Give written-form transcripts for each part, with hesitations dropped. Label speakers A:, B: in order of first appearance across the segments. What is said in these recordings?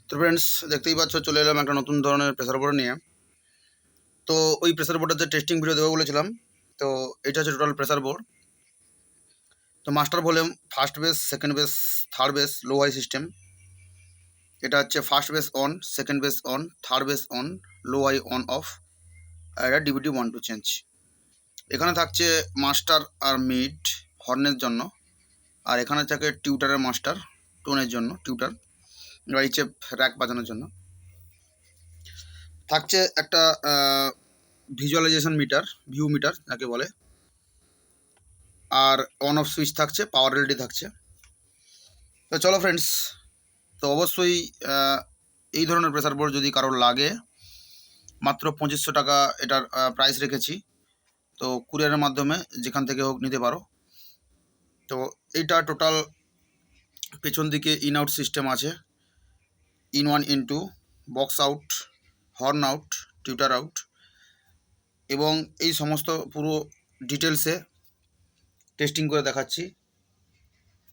A: তো ফ্রেন্ডস, দেখতেই পাচ্ছ চলে এলাম একটা নতুন ধরনের প্রেসার বোর্ড নিয়ে। তো ওই প্রেসার বোর্ডের যে টেস্টিং ভিডিও দেবো বলেছিলাম, তো এটা হচ্ছে টোটাল প্রেসার বোর্ড। তো master volume, first base, second base, third base, low high system. এটা হচ্ছে first base on, second base on, third base on, low high on off. আর এটা ডিভিডি 1 2 চেঞ্জ। এখানে থাকছে মাস্টার আর মিড হর্নের জন্য, আর এখানে থাকে টিউটারের মাস্টার টোনের জন্য, টিউটার গাড়িচে র্যাক বাজানোর জন্য। থাকছে একটা ভিজুয়ালাইজেশন মিটার, ভিউ মিটার যাকে বলে, আর অন অফ সুইচ থাকছে, পাওয়ার এলইডি থাকছে। তো চলো ফ্রেন্ডস, তো অবশ্যই এই ধরনের প্রেসার বোর্ড যদি কারোর লাগে, মাত্র 2500 টাকা এটার প্রাইস রেখেছি। তো কুরিয়ারের মাধ্যমে যেখান থেকে হোক নিতে পারো। তো এইটা টোটাল পেছন দিকে ইন আউট সিস্টেম আছে, in 1 in 2, box out, horn out, tutor out, এবং এই সমস্ত পুরো ডিটেলসে টেস্টিং করে দেখাচ্ছি।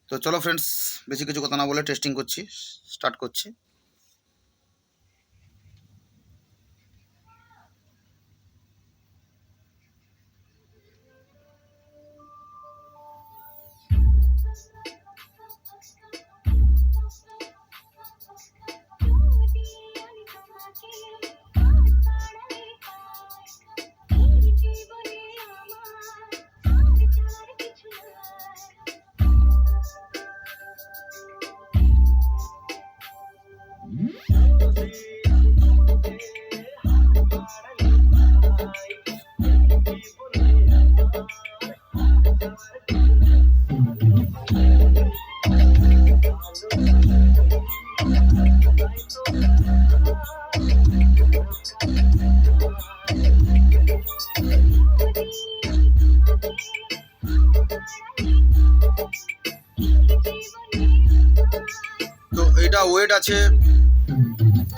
A: তো চলো ফ্রেন্ডস, বেশি কিছু কথা না বলে টেস্টিং স্টার্ট করছি। তো এটা ওয়েট আছে,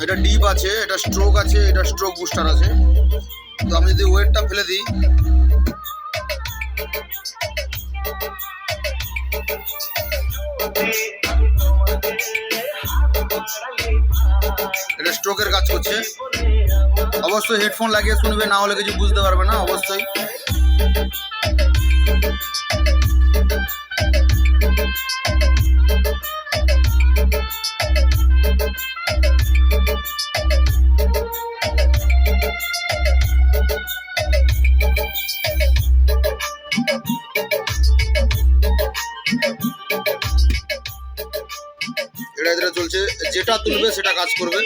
A: এটা ডিপ আছে, এটা স্ট্রোক আছে, এটা স্ট্রোক বুস্টার আছে। তো আমি যদি ওয়েটটা ফেলে দিই, এটা স্ট্রোকের কাজ করছে। অবশ্যই হেডফোন লাগিয়ে শুনবে, না হলে কিছু বুঝতে পারবে না অবশ্যই। এটা যেটা চলছে, যেটা তুলবে সেটা কাজ করবে।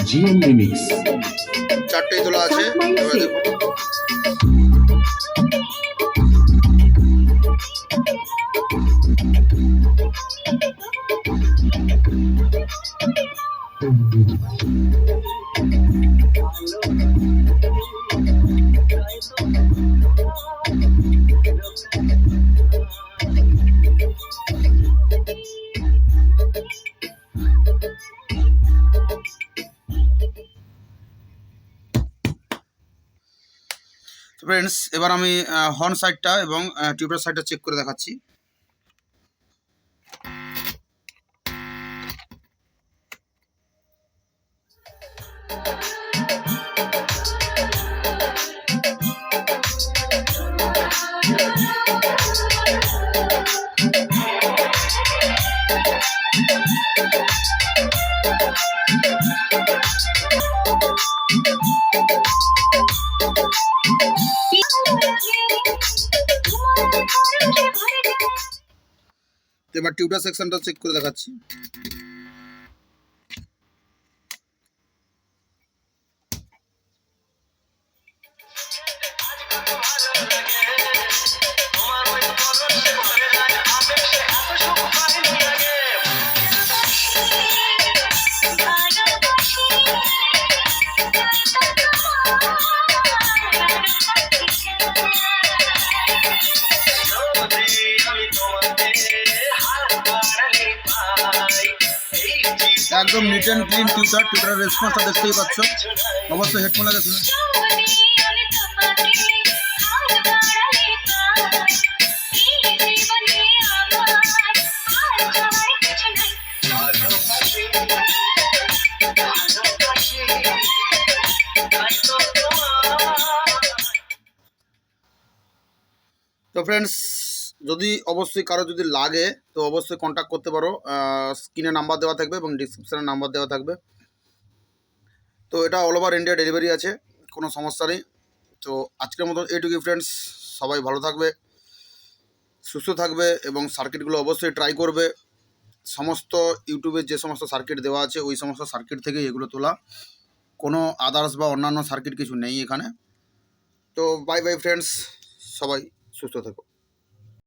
B: জিএম রিমিক্স
A: 4টেই তোলা আছে। এবার দেখো, ফ্রেন্ডস এবার আমি হর্ন সাইডটা এবং টিউটার সাইডটা চেক করে দেখাচ্ছি। এবার টিউটার সেকশনটা চেক করে দেখাচ্ছি। একদম নিট অ্যান্ড ক্লিন টিউটারের রেসপন্সটা দেখতেই পাচ্ছ। অবশ্যই হেডফোন লাগে শুনে। তো ফ্রেন্ডস, যদি অবশ্যই কারো যদি লাগে তো অবশ্যই কন্ট্যাক্ট করতে পারো। স্ক্রিনে নাম্বার দেওয়া থাকবে এবং ডিসক্রিপশানে নাম্বার দেওয়া থাকবে। তো এটা অল ওভার ইন্ডিয়া ডেলিভারি আছে, কোনো সমস্যা নেই। তো আজকের মতো এইটুকুই ফ্রেন্ডস, সবাই ভালো থাকবে, সুস্থ থাকবে এবং সার্কিটগুলো অবশ্যই ট্রাই করবে। সমস্ত ইউটিউবে যে সমস্ত সার্কিট দেওয়া আছে ওই সমস্ত সার্কিট থেকে এগুলো তোলা, কোনো আদার্স বা অন্যান্য সার্কিট কিছু নেই এখানে। তো বাই বাই ফ্রেন্ডস, সবাই সুস্থ থেকো।